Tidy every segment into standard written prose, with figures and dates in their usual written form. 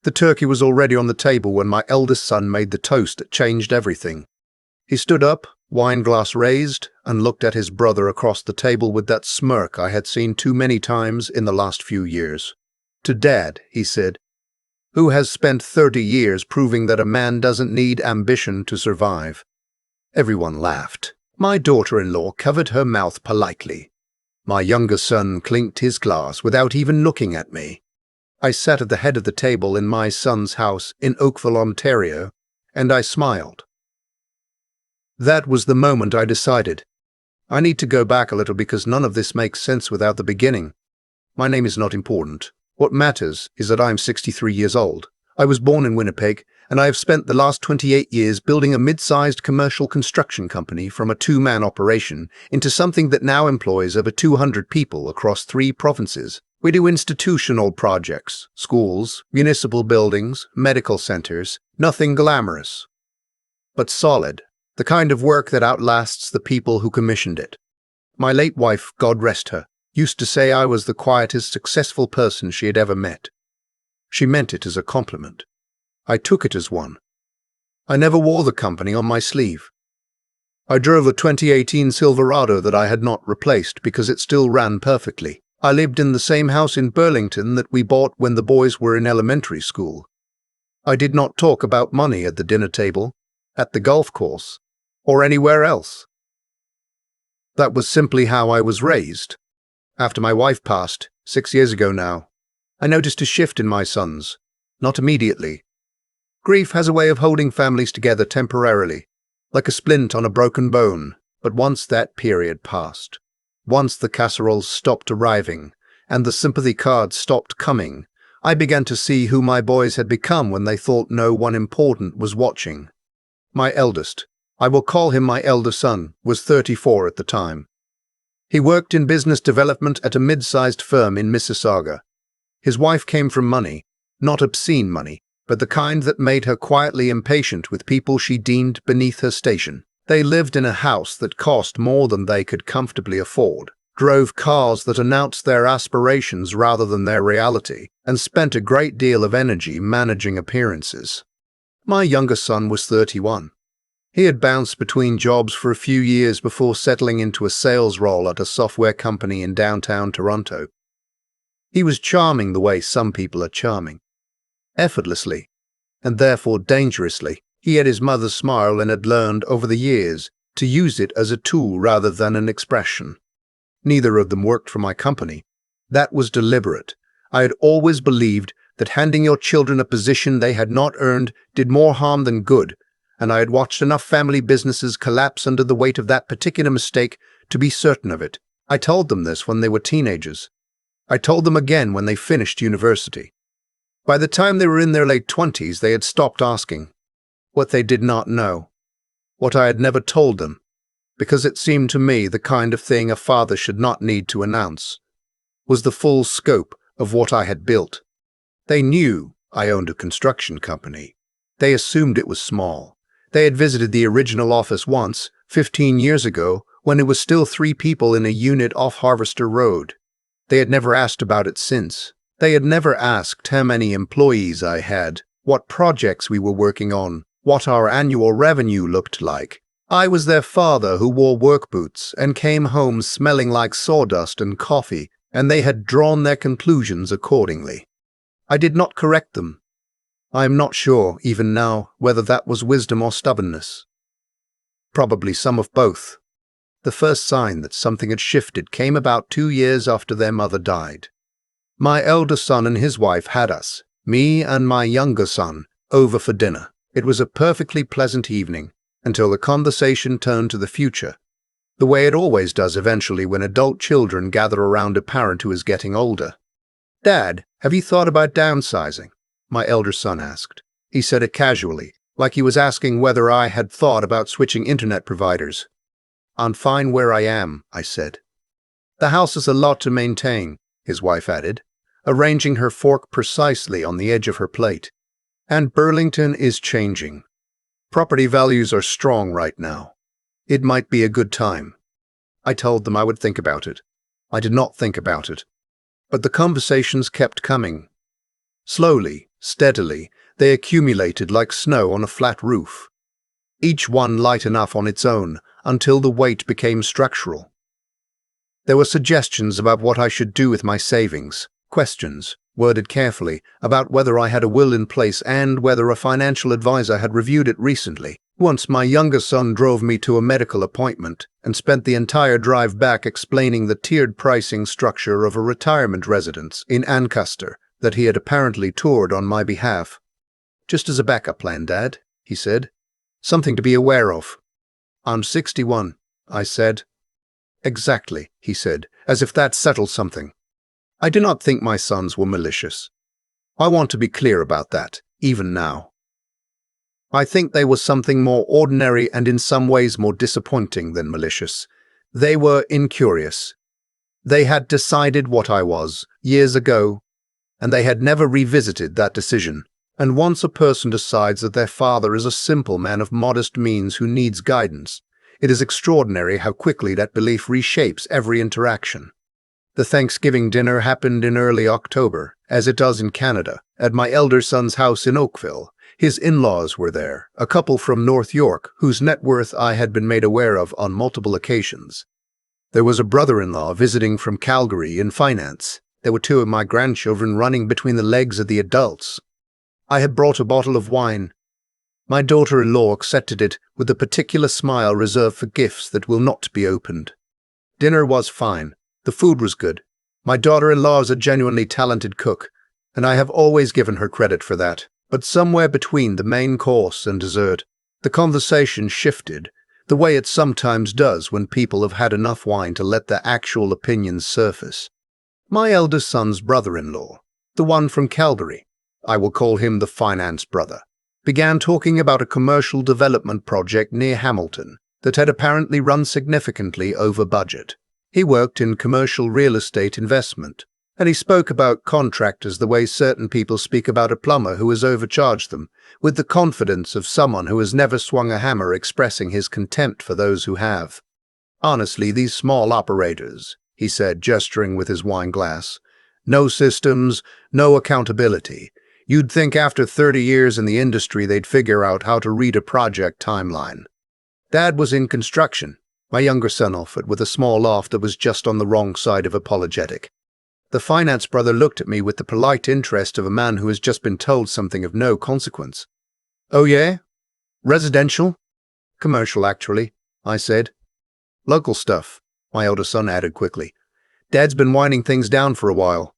The turkey was already on the table when my eldest son made the toast that changed everything. He stood up, wine glass raised, and looked at his brother across the table with that smirk I had seen too many times in the last few years. To Dad, he said, who has spent 30 years proving that a man doesn't need ambition to survive. Everyone laughed. My daughter-in-law covered her mouth politely. My younger son clinked his glass without even looking at me. I sat at the head of the table in my son's house in Oakville, Ontario, and I smiled. That was the moment I decided. I need to go back a little because none of this makes sense without the beginning. My name is not important. What matters is that I'm 63 years old. I was born in Winnipeg, and I have spent the last 28 years building a mid-sized commercial construction company from a two-man operation into something that now employs over 200 people across 3 provinces. We do institutional projects, schools, municipal buildings, medical centers, nothing glamorous, but solid, the kind of work that outlasts the people who commissioned it. My late wife, God rest her, used to say I was the quietest, successful person she had ever met. She meant it as a compliment. I took it as one. I never wore the company on my sleeve. I drove a 2018 Silverado that I had not replaced because it still ran perfectly. I lived in the same house in Burlington that we bought when the boys were in elementary school. I did not talk about money at the dinner table, at the golf course, or anywhere else. That was simply how I was raised. After my wife passed, 6 years ago now, I noticed a shift in my sons. Not immediately. Grief has a way of holding families together temporarily, like a splint on a broken bone, but once that period passed, once the casseroles stopped arriving, and the sympathy cards stopped coming, I began to see who my boys had become when they thought no one important was watching. My eldest, I will call him my elder son, was 34 at the time. He worked in business development at a mid-sized firm in Mississauga. His wife came from money, not obscene money, but the kind that made her quietly impatient with people she deemed beneath her station. They lived in a house that cost more than they could comfortably afford, drove cars that announced their aspirations rather than their reality, and spent a great deal of energy managing appearances. My younger son was 31. He had bounced between jobs for a few years before settling into a sales role at a software company in downtown Toronto. He was charming the way some people are charming. Effortlessly, and therefore dangerously. He had his mother's smile and had learned over the years to use it as a tool rather than an expression. Neither of them worked for my company. That was deliberate. I had always believed that handing your children a position they had not earned did more harm than good, and I had watched enough family businesses collapse under the weight of that particular mistake to be certain of it. I told them this when they were teenagers. I told them again when they finished university. By the time they were in their late 20s, they had stopped asking. What they did not know, what I had never told them, because it seemed to me the kind of thing a father should not need to announce, was the full scope of what I had built. They knew I owned a construction company. They assumed it was small. They had visited the original office once, 15 years ago, when it was still 3 people in a unit off Harvester Road. They had never asked about it since. They had never asked how many employees I had, what projects we were working on, what our annual revenue looked like. I was their father who wore work boots and came home smelling like sawdust and coffee, and they had drawn their conclusions accordingly. I did not correct them. I am not sure, even now, whether that was wisdom or stubbornness. Probably some of both. The first sign that something had shifted came about 2 years after their mother died. My elder son and his wife had us, me and my younger son, over for dinner. It was a perfectly pleasant evening, until the conversation turned to the future, the way it always does eventually when adult children gather around a parent who is getting older. "Dad, have you thought about downsizing?" my elder son asked. He said it casually, like he was asking whether I had thought about switching internet providers. "I'm fine where I am," I said. "The house is a lot to maintain," his wife added, arranging her fork precisely on the edge of her plate. "And Burlington is changing. Property values are strong right now. It might be a good time." I told them I would think about it. I did not think about it. But the conversations kept coming. Slowly, Steadily, they accumulated like snow on a flat roof, each one light enough on its own until the weight became structural. There were suggestions about what I should do with my savings, questions, worded carefully, about whether I had a will in place and whether a financial advisor had reviewed it recently. Once my younger son drove me to a medical appointment and spent the entire drive back explaining the tiered pricing structure of a retirement residence in Ancaster that he had apparently toured on my behalf. "Just as a backup plan, Dad," he said. "Something to be aware of." "I'm 61, I said. "Exactly," he said, as if that settled something. I do not think my sons were malicious. I want to be clear about that, even now. I think they were something more ordinary and in some ways more disappointing than malicious. They were incurious. They had decided what I was, years ago, and they had never revisited that decision. And once a person decides that their father is a simple man of modest means who needs guidance, it is extraordinary how quickly that belief reshapes every interaction. The Thanksgiving dinner happened in early October, as it does in Canada, at my elder son's house in Oakville. His in-laws were there, a couple from North York, whose net worth I had been made aware of on multiple occasions. There was a brother-in-law visiting from Calgary in finance. There were two of my grandchildren running between the legs of the adults. I had brought a bottle of wine. My daughter-in-law accepted it with a particular smile reserved for gifts that will not be opened. Dinner was fine. The food was good. My daughter-in-law is a genuinely talented cook, and I have always given her credit for that. But somewhere between the main course and dessert, the conversation shifted, the way it sometimes does when people have had enough wine to let their actual opinions surface. My eldest son's brother-in-law, the one from Calgary, I will call him the finance brother, began talking about a commercial development project near Hamilton that had apparently run significantly over budget. He worked in commercial real estate investment, and he spoke about contractors the way certain people speak about a plumber who has overcharged them, with the confidence of someone who has never swung a hammer expressing his contempt for those who have. "Honestly, these small operators," he said, gesturing with his wine glass. "No systems, no accountability. You'd think after 30 years in the industry they'd figure out how to read a project timeline." Dad was in construction, my younger son offered, with a small laugh that was just on the wrong side of apologetic. The finance brother looked at me with the polite interest of a man who has just been told something of no consequence. "Oh yeah? Residential?" "Commercial, actually," I said. "Local stuff," my elder son added quickly. "Dad's been winding things down for a while."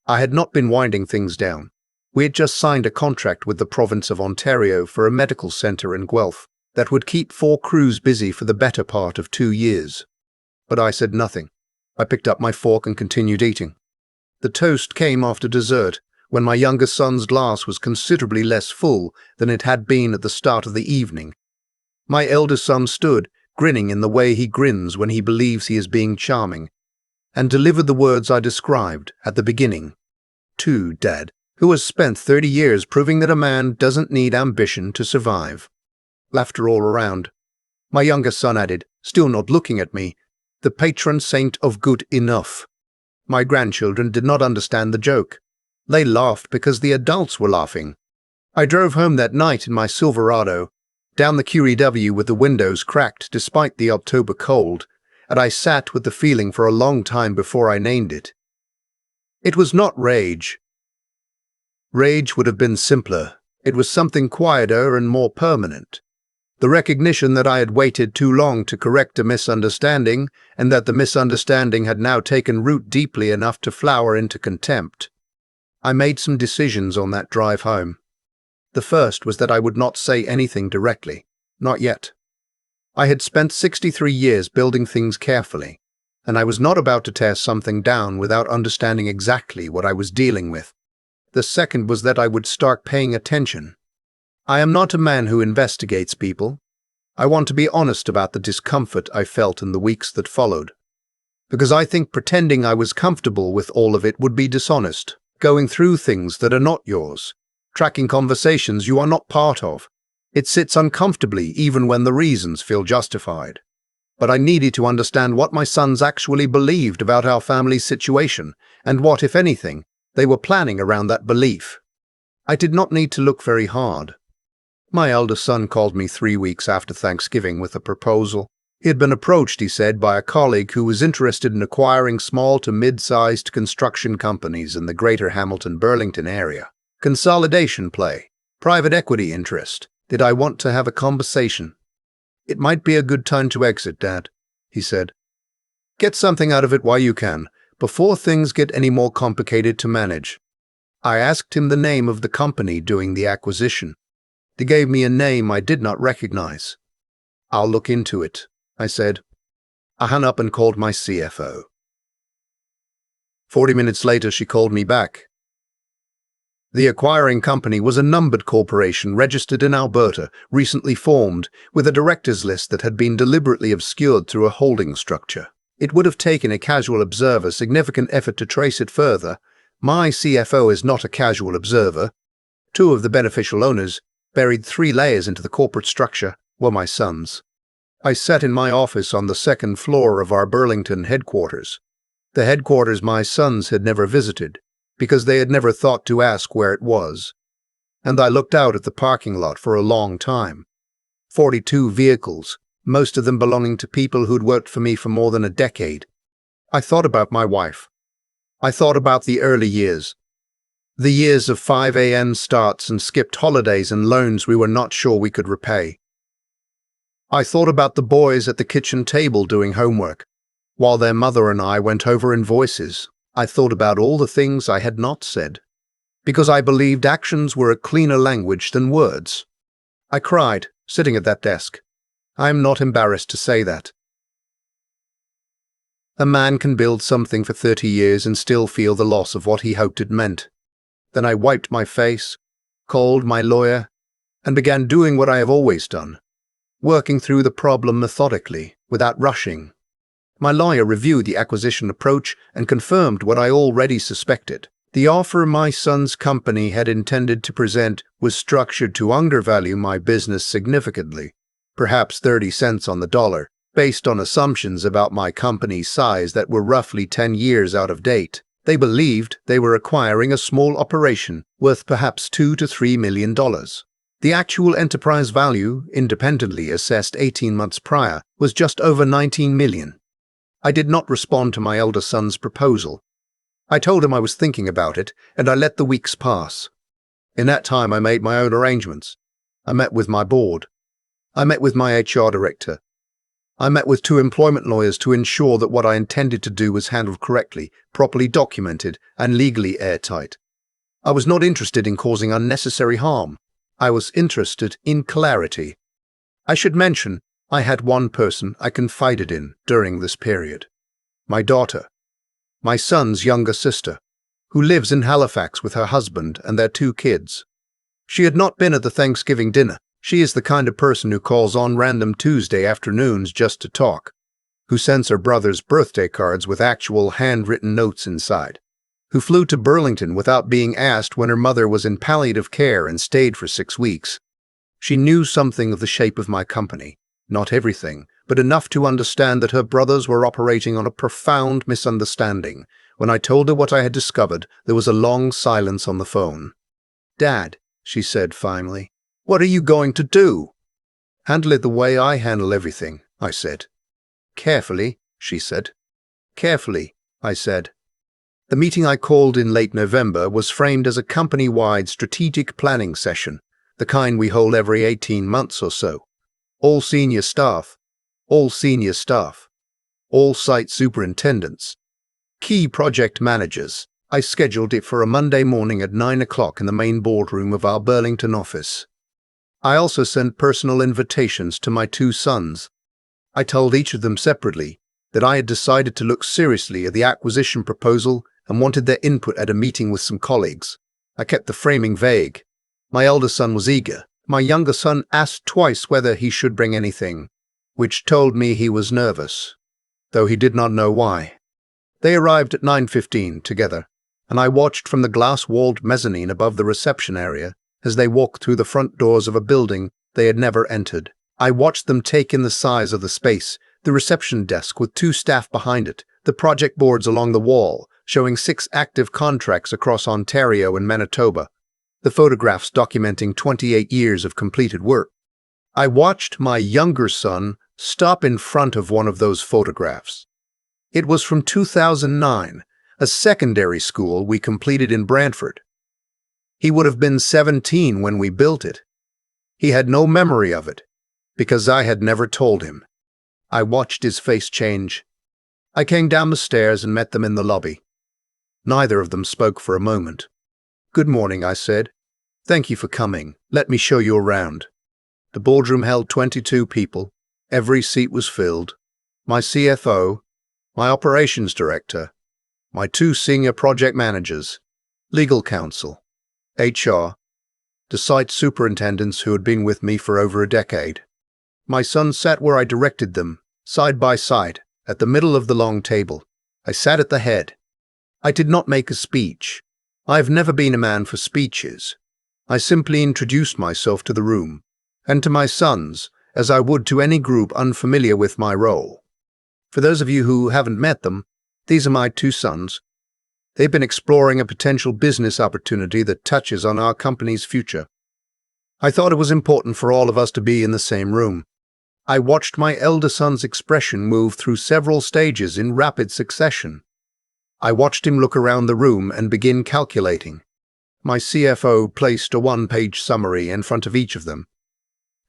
I had not been winding things down. We had just signed a contract with the province of Ontario for a medical centre in Guelph that would keep 4 crews busy for the better part of 2 years. But I said nothing. I picked up my fork and continued eating. The toast came after dessert, when my younger son's glass was considerably less full than it had been at the start of the evening. My eldest son stood, grinning in the way he grins when he believes he is being charming, and delivered the words I described at the beginning. "To Dad, who has spent 30 years proving that a man doesn't need ambition to survive." Laughter all around. My younger son added, still not looking at me, "The patron saint of good enough." My grandchildren did not understand the joke. They laughed because the adults were laughing. I drove home that night in my Silverado, down the QEW with the windows cracked despite the October cold, and I sat with the feeling for a long time before I named it. It was not rage. Rage would have been simpler. It was something quieter and more permanent. The recognition that I had waited too long to correct a misunderstanding, and that the misunderstanding had now taken root deeply enough to flower into contempt. I made some decisions on that drive home. The first was that I would not say anything directly. Not yet. I had spent 63 years building things carefully, and I was not about to tear something down without understanding exactly what I was dealing with. The second was that I would start paying attention. I am not a man who investigates people. I want to be honest about the discomfort I felt in the weeks that followed. Because I think pretending I was comfortable with all of it would be dishonest, going through things that are not yours, tracking conversations you are not part of. It sits uncomfortably even when the reasons feel justified. But I needed to understand what my sons actually believed about our family's situation, and what, if anything, they were planning around that belief. I did not need to look very hard. My eldest son called me 3 weeks after Thanksgiving with a proposal. He had been approached, he said, by a colleague who was interested in acquiring small to mid-sized construction companies in the greater Hamilton-Burlington area. Consolidation play. Private equity interest. Did I want to have a conversation? It might be a good time to exit, Dad, he said. Get something out of it while you can, before things get any more complicated to manage. I asked him the name of the company doing the acquisition. He gave me a name I did not recognize. I'll look into it, I said. I hung up and called my CFO. 40 minutes later, she called me back. The acquiring company was a numbered corporation registered in Alberta, recently formed, with a directors list that had been deliberately obscured through a holding structure. It would have taken a casual observer significant effort to trace it further. My CFO is not a casual observer. 2 of the beneficial owners, buried 3 layers into the corporate structure, were my sons. I sat in my office on the 2nd floor of our Burlington headquarters. The headquarters my sons had never visited, because they had never thought to ask where it was. And I looked out at the parking lot for a long time. 42 vehicles, most of them belonging to people who'd worked for me for more than a decade. I thought about my wife. I thought about the early years. The years of 5 a.m. starts and skipped holidays and loans we were not sure we could repay. I thought about the boys at the kitchen table doing homework, while their mother and I went over invoices. I thought about all the things I had not said, because I believed actions were a cleaner language than words. I cried, sitting at that desk. I am not embarrassed to say that. A man can build something for 30 years and still feel the loss of what he hoped it meant. Then I wiped my face, called my lawyer, and began doing what I have always done, working through the problem methodically, without rushing. My lawyer reviewed the acquisition approach and confirmed what I already suspected. The offer my son's company had intended to present was structured to undervalue my business significantly, perhaps 30 cents on the dollar, based on assumptions about my company's size that were roughly 10 years out of date. They believed they were acquiring a small operation worth perhaps $2 to $3 million. The actual enterprise value, independently assessed 18 months prior, was just over $19 million. I did not respond to my elder son's proposal. I told him I was thinking about it, and I let the weeks pass. In that time, I made my own arrangements. I met with my board. I met with my HR director. I met with 2 employment lawyers to ensure that what I intended to do was handled correctly, properly documented, and legally airtight. I was not interested in causing unnecessary harm. I was interested in clarity. I should mention, I had one person I confided in during this period. My daughter, my son's younger sister, who lives in Halifax with her husband and their 2 kids. She had not been at the Thanksgiving dinner. She is the kind of person who calls on random Tuesday afternoons just to talk, who sends her brother's birthday cards with actual handwritten notes inside, who flew to Burlington without being asked when her mother was in palliative care and stayed for 6 weeks. She knew something of the shape of my company. Not everything, but enough to understand that her brothers were operating on a profound misunderstanding. When I told her what I had discovered, there was a long silence on the phone. "Dad," she said finally, "what are you going to do?" "Handle it the way I handle everything," I said. "Carefully," she said. "Carefully," I said. The meeting I called in late November was framed as a company-wide strategic planning session, the kind we hold every 18 months or so. All senior staff, all site superintendents, key project managers. I scheduled it for a Monday morning at 9 o'clock in the main boardroom of our Burlington office. I also sent personal invitations to my 2 sons. I told each of them separately that I had decided to look seriously at the acquisition proposal and wanted their input at a meeting with some colleagues. I kept the framing vague. My elder son was eager. My younger son asked twice whether he should bring anything, which told me he was nervous, though he did not know why. They arrived at 9:15 together, and I watched from the glass-walled mezzanine above the reception area as they walked through the front doors of a building they had never entered. I watched them take in the size of the space, the reception desk with 2 staff behind it, the project boards along the wall, showing 6 active contracts across Ontario and Manitoba, the photographs documenting 28 years of completed work. I watched my younger son stop in front of one of those photographs. It was from 2009, a secondary school we completed in Brantford. He would have been 17 when we built it. He had no memory of it, because I had never told him. I watched his face change. I came down the stairs and met them in the lobby. Neither of them spoke for a moment. "Good morning," I said. "Thank you for coming. Let me show you around." The boardroom held 22 people. Every seat was filled. My CFO, my operations director, my 2 senior project managers, legal counsel, HR, the site superintendents who had been with me for over a decade. My son sat where I directed them, side by side, at the middle of the long table. I sat at the head. I did not make a speech. I have never been a man for speeches. I simply introduced myself to the room, and to my sons, as I would to any group unfamiliar with my role. For those of you who haven't met them, these are my 2 sons. They've been exploring a potential business opportunity that touches on our company's future. I thought it was important for all of us to be in the same room. I watched my elder son's expression move through several stages in rapid succession. I watched him look around the room and begin calculating. My CFO placed a 1-page summary in front of each of them.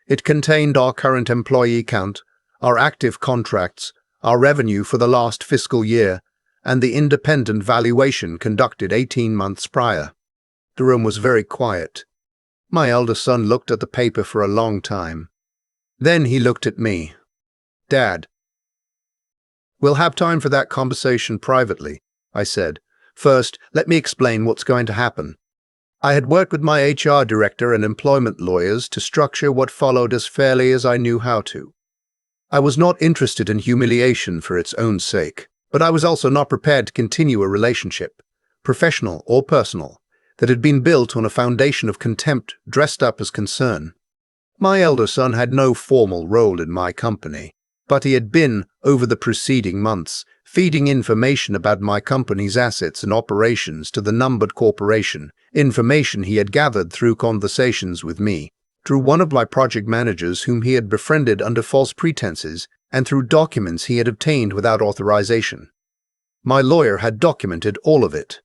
It contained our current employee count, our active contracts, our revenue for the last fiscal year, and the independent valuation conducted 18 months prior. The room was very quiet. My elder son looked at the paper for a long time. Then he looked at me. "Dad, we'll have time for that conversation privately," I said. "First, let me explain what's going to happen." I had worked with my HR director and employment lawyers to structure what followed as fairly as I knew how to. I was not interested in humiliation for its own sake, but I was also not prepared to continue a relationship, professional or personal, that had been built on a foundation of contempt dressed up as concern. My elder son had no formal role in my company, but he had been, over the preceding months, feeding information about my company's assets and operations to the numbered corporation, information he had gathered through conversations with me, through one of my project managers whom he had befriended under false pretenses, and through documents he had obtained without authorization. My lawyer had documented all of it.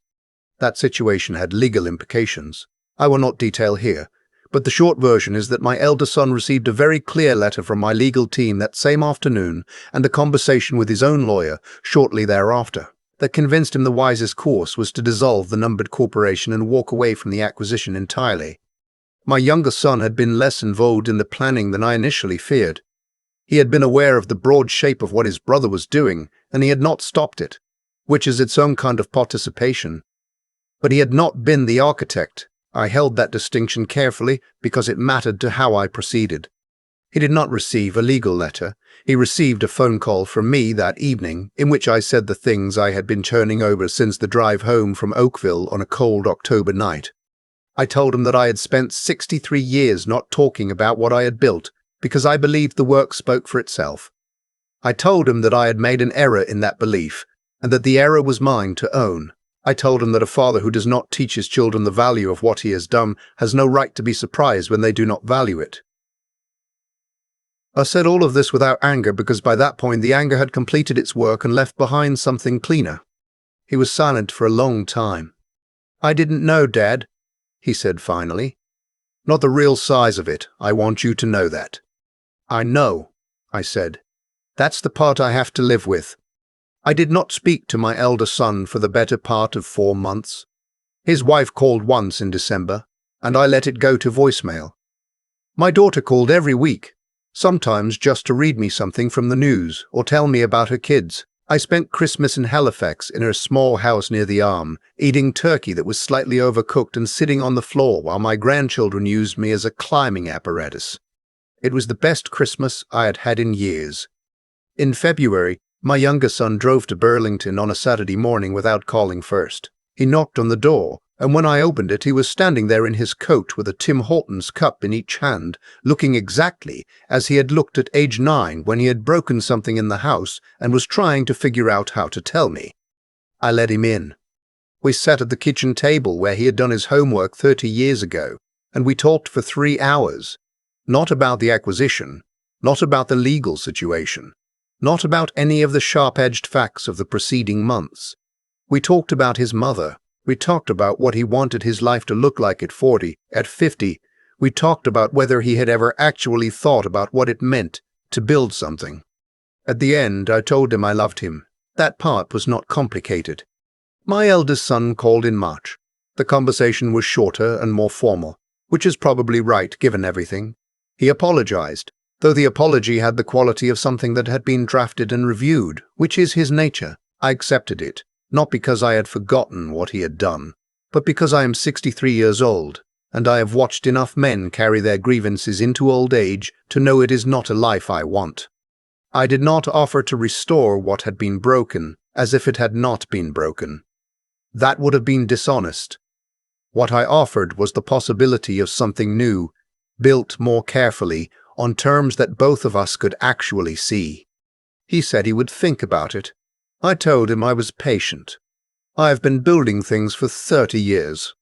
That situation had legal implications. I will not detail here, but the short version is that my elder son received a very clear letter from my legal team that same afternoon and a conversation with his own lawyer shortly thereafter that convinced him the wisest course was to dissolve the numbered corporation and walk away from the acquisition entirely. My younger son had been less involved in the planning than I initially feared. He had been aware of the broad shape of what his brother was doing, and he had not stopped it, which is its own kind of participation. But he had not been the architect. I held that distinction carefully because it mattered to how I proceeded. He did not receive a legal letter. He received a phone call from me that evening in which I said the things I had been churning over since the drive home from Oakville on a cold October night. I told him that I had spent 63 years not talking about what I had built because I believed the work spoke for itself. I told him that I had made an error in that belief and that the error was mine to own. I told him that a father who does not teach his children the value of what he has done has no right to be surprised when they do not value it. I said all of this without anger because by that point the anger had completed its work and left behind something cleaner. He was silent for a long time. "I didn't know, Dad," he said finally. "Not the real size of it. I want you to know that." "I know," I said. "That's the part I have to live with." I did not speak to my elder son for the better part of 4 months. His wife called once in December, and I let it go to voicemail. My daughter called every week, sometimes just to read me something from the news or tell me about her kids. I spent Christmas in Halifax in her small house near the Arm, eating turkey that was slightly overcooked and sitting on the floor while my grandchildren used me as a climbing apparatus. It was the best Christmas I had had in years. In February, my younger son drove to Burlington on a Saturday morning without calling first. He knocked on the door, and when I opened it, he was standing there in his coat with a Tim Hortons cup in each hand, looking exactly as he had looked at age 9 when he had broken something in the house and was trying to figure out how to tell me. I let him in. We sat at the kitchen table where he had done his homework 30 years ago, and we talked for 3 hours. Not about the acquisition, not about the legal situation, not about any of the sharp-edged facts of the preceding months. We talked about his mother. We talked about what he wanted his life to look like at 40, at 50. We talked about whether he had ever actually thought about what it meant to build something. At the end, I told him I loved him. That part was not complicated. My eldest son called in March. The conversation was shorter and more formal, which is probably right given everything. He apologized, though the apology had the quality of something that had been drafted and reviewed, which is his nature. I accepted it, not because I had forgotten what he had done, but because I am 63 years old, and I have watched enough men carry their grievances into old age to know it is not a life I want. I did not offer to restore what had been broken as if it had not been broken. That would have been dishonest. What I offered was the possibility of something new, built more carefully, on terms that both of us could actually see. He said he would think about it. I told him I was patient. I have been building things for 30 years.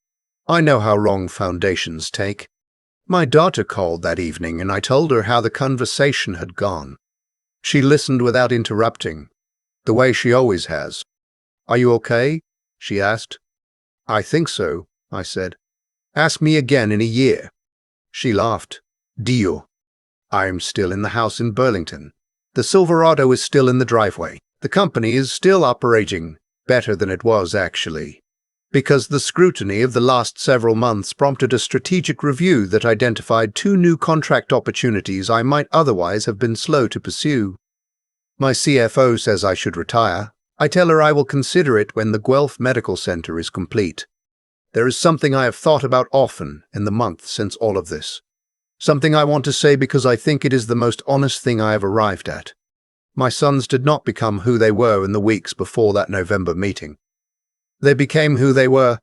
I know how long foundations take. My daughter called that evening and I told her how the conversation had gone. She listened without interrupting, the way she always has. "Are you okay?" she asked. "I think so," I said. "Ask me again in a year." She laughed. "Deal." I am still in the house in Burlington. The Silverado is still in the driveway. The company is still operating, better than it was actually, because the scrutiny of the last several months prompted a strategic review that identified 2 new contract opportunities I might otherwise have been slow to pursue. My CFO says I should retire. I tell her I will consider it when the Guelph Medical Center is complete. There is something I have thought about often in the month since all of this. Something I want to say because I think it is the most honest thing I have arrived at. My sons did not become who they were in the weeks before that November meeting. They became who they were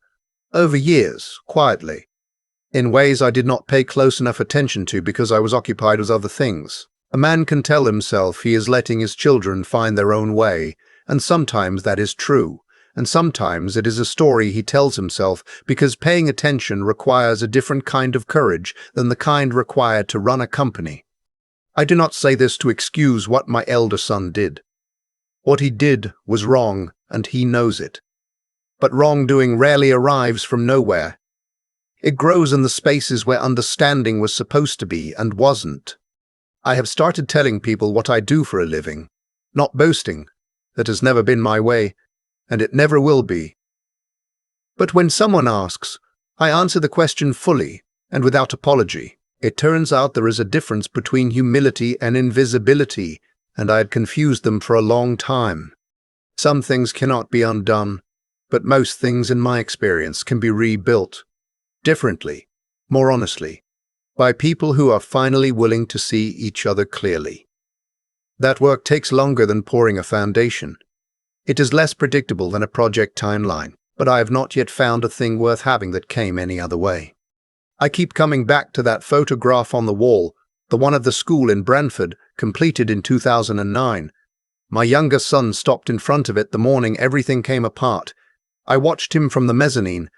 over years, quietly, in ways I did not pay close enough attention to because I was occupied with other things. A man can tell himself he is letting his children find their own way, and sometimes that is true, and sometimes it is a story he tells himself because paying attention requires a different kind of courage than the kind required to run a company. I do not say this to excuse what my elder son did. What he did was wrong, and he knows it. But wrongdoing rarely arrives from nowhere. It grows in the spaces where understanding was supposed to be and wasn't. I have started telling people what I do for a living, not boasting. That has never been my way, and it never will be. But when someone asks, I answer the question fully and without apology. It turns out there is a difference between humility and invisibility, and I had confused them for a long time. Some things cannot be undone, but most things in my experience can be rebuilt, differently, more honestly, by people who are finally willing to see each other clearly. That work takes longer than pouring a foundation. It is less predictable than a project timeline, but I have not yet found a thing worth having that came any other way. I keep coming back to that photograph on the wall, the one of the school in Brantford, completed in 2009. My younger son stopped in front of it the morning everything came apart. I watched him from the mezzanine,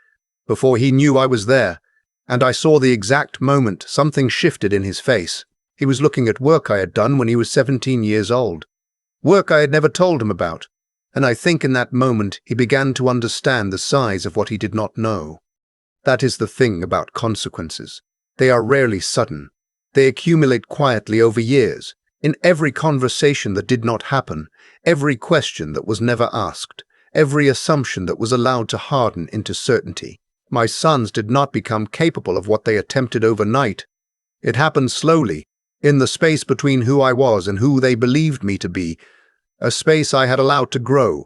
before he knew I was there, and I saw the exact moment something shifted in his face. He was looking at work I had done when he was 17 years old. Work I had never told him about, and I think in that moment he began to understand the size of what he did not know. That is the thing about consequences. They are rarely sudden. They accumulate quietly over years, in every conversation that did not happen, every question that was never asked, every assumption that was allowed to harden into certainty. My sons did not become capable of what they attempted overnight. It happened slowly, in the space between who I was and who they believed me to be, a space I had allowed to grow.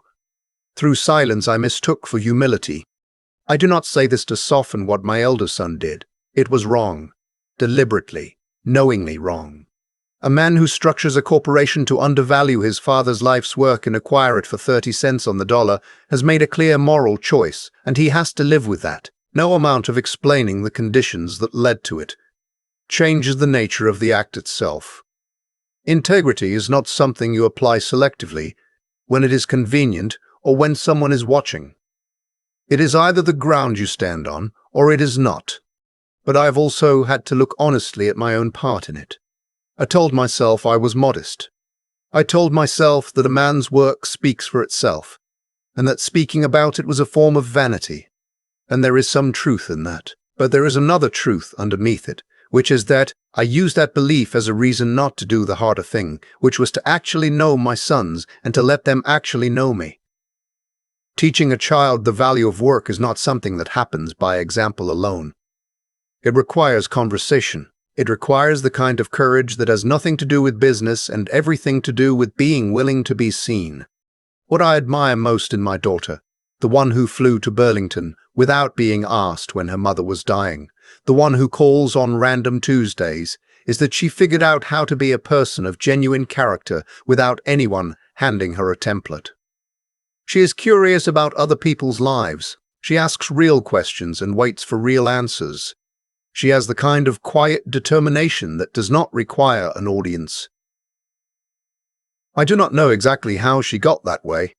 Through silence I mistook for humility. I do not say this to soften what my elder son did. It was wrong, deliberately, knowingly wrong. A man who structures a corporation to undervalue his father's life's work and acquire it for 30 cents on the dollar has made a clear moral choice, and he has to live with that. No amount of explaining the conditions that led to it changes the nature of the act itself. Integrity is not something you apply selectively, when it is convenient or when someone is watching. It is either the ground you stand on, or it is not. But I have also had to look honestly at my own part in it. I told myself I was modest. I told myself that a man's work speaks for itself, and that speaking about it was a form of vanity. And there is some truth in that. But there is another truth underneath it, which is that I used that belief as a reason not to do the harder thing, which was to actually know my sons and to let them actually know me. Teaching a child the value of work is not something that happens by example alone. It requires conversation. It requires the kind of courage that has nothing to do with business and everything to do with being willing to be seen. What I admire most in my daughter, the one who flew to Burlington without being asked when her mother was dying, the one who calls on random Tuesdays, is that she figured out how to be a person of genuine character without anyone handing her a template. She is curious about other people's lives. She asks real questions and waits for real answers. She has the kind of quiet determination that does not require an audience. I do not know exactly how she got that way.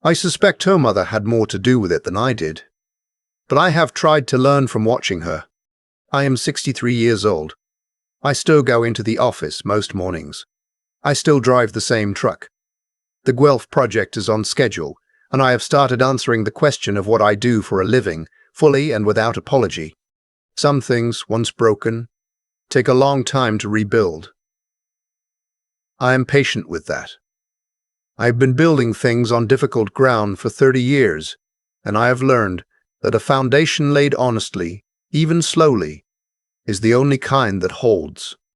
I suspect her mother had more to do with it than I did. But I have tried to learn from watching her. I am 63 years old. I still go into the office most mornings. I still drive the same truck. The Guelph project is on schedule, and I have started answering the question of what I do for a living, fully and without apology. Some things, once broken, take a long time to rebuild. I am patient with that. I have been building things on difficult ground for 30 years, and I have learned that a foundation laid honestly, even slowly, is the only kind that holds.